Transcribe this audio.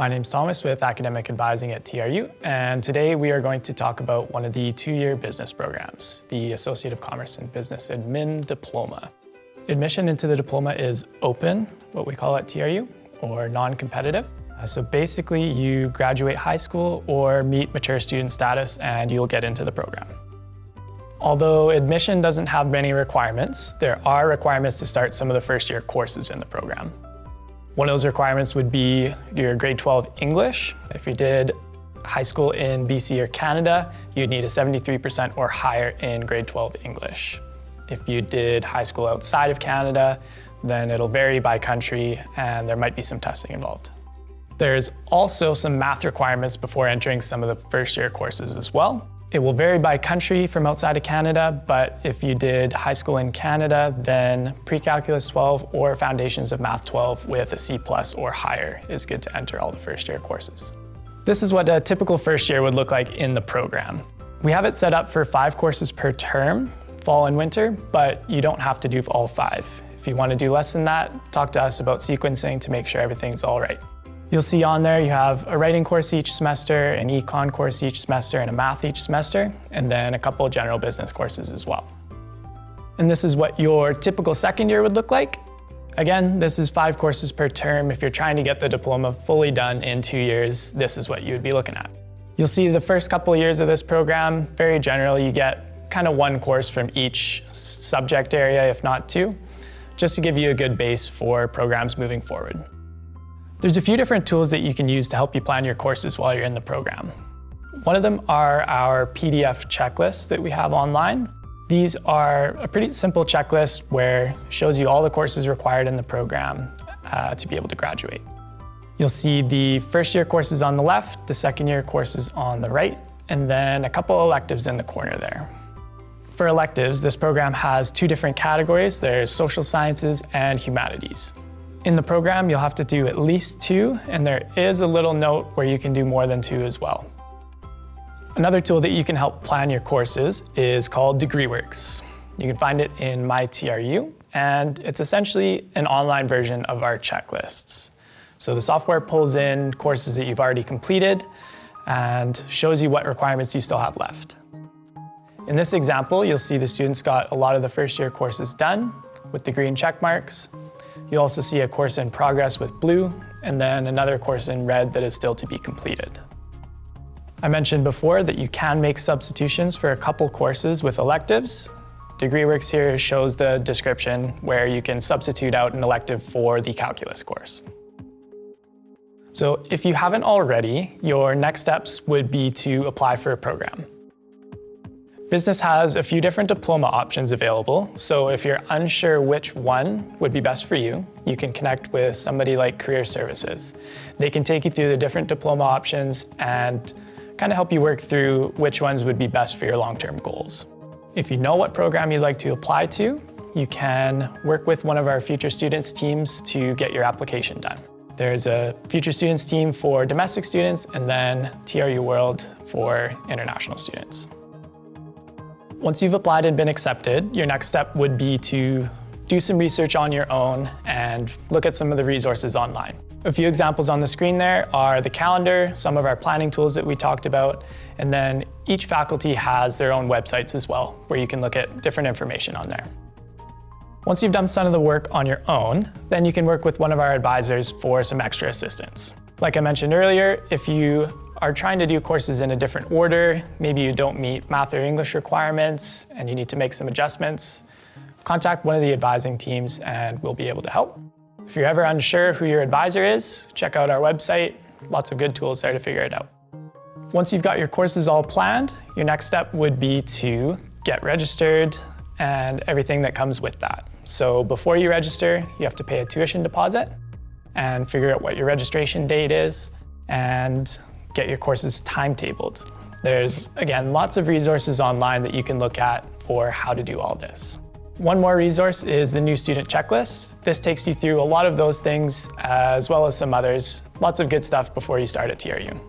My name's Thomas with Academic Advising at TRU, and today we are going to talk about one of the two-year business programs, the Associate of Commerce and Business Admin Diploma. Admission into the diploma is open, what we call at TRU, or non-competitive. So basically you graduate high school or meet mature student status and you'll get into the program. Although admission doesn't have many requirements, there are requirements to start some of the first year courses in the program. One of those requirements would be your grade 12 English. If you did high school in BC or Canada, you'd need a 73% or higher in grade 12 English. If you did high school outside of Canada, then it'll vary by country and there might be some testing involved. There's also some math requirements before entering some of the first year courses as well. It will vary by country from outside of Canada, but if you did high school in Canada, then Pre-Calculus 12 or Foundations of Math 12 with a C+ or higher is good to enter all the first year courses. This is what a typical first year would look like in the program. We have it set up for 5 courses per term, fall and winter, but you don't have to do all 5. If you want to do less than that, talk to us about sequencing to make sure everything's all right. You'll see on there you have a writing course each semester, an econ course each semester, and a math each semester, and then a couple of general business courses as well. And this is what your typical second year would look like. Again, this is 5 courses per term. If you're trying to get the diploma fully done in 2 years, this is what you would be looking at. You'll see the first couple of years of this program, very generally you get kind of 1 course from each subject area, if not 2, just to give you a good base for programs moving forward. There's a few different tools that you can use to help you plan your courses while you're in the program. One of them are our PDF checklists that we have online. These are a pretty simple checklist where it shows you all the courses required in the program to be able to graduate. You'll see the first year courses on the left, the second year courses on the right, and then a couple electives in the corner there. For electives, this program has 2 different categories. There's social sciences and humanities. In the program, you'll have to do at least 2, and there is a little note where you can do more than 2 as well. Another tool that you can help plan your courses is called DegreeWorks. You can find it in My TRU, and it's essentially an online version of our checklists. So the software pulls in courses that you've already completed and shows you what requirements you still have left. In this example, you'll see the students got a lot of the first year courses done with the green check marks. You'll also see a course in progress with blue, and then another course in red that is still to be completed. I mentioned before that you can make substitutions for a couple courses with electives. DegreeWorks here shows the description where you can substitute out an elective for the calculus course. So if you haven't already, your next steps would be to apply for a program. Business has a few different diploma options available, so if you're unsure which one would be best for you, you can connect with somebody like Career Services. They can take you through the different diploma options and kind of help you work through which ones would be best for your long-term goals. If you know what program you'd like to apply to, you can work with one of our Future Students teams to get your application done. There's a Future Students team for domestic students and then TRU World for international students. Once you've applied and been accepted, your next step would be to do some research on your own and look at some of the resources online. A few examples on the screen there are the calendar, some of our planning tools that we talked about, and then each faculty has their own websites as well, where you can look at different information on there. Once you've done some of the work on your own, then you can work with one of our advisors for some extra assistance. Like I mentioned earlier, if you are trying to do courses in a different order, maybe you don't meet math or English requirements and you need to make some adjustments, contact one of the advising teams and we'll be able to help. If you're ever unsure who your advisor is, check out our website. Lots of good tools there to figure it out. Once you've got your courses all planned, your next step would be to get registered and everything that comes with that. So before you register, you have to pay a tuition deposit and figure out what your registration date is and get your courses timetabled. There's, again, lots of resources online that you can look at for how to do all this. One more resource is the new student checklist. This takes you through a lot of those things as well as some others. Lots of good stuff before you start at TRU.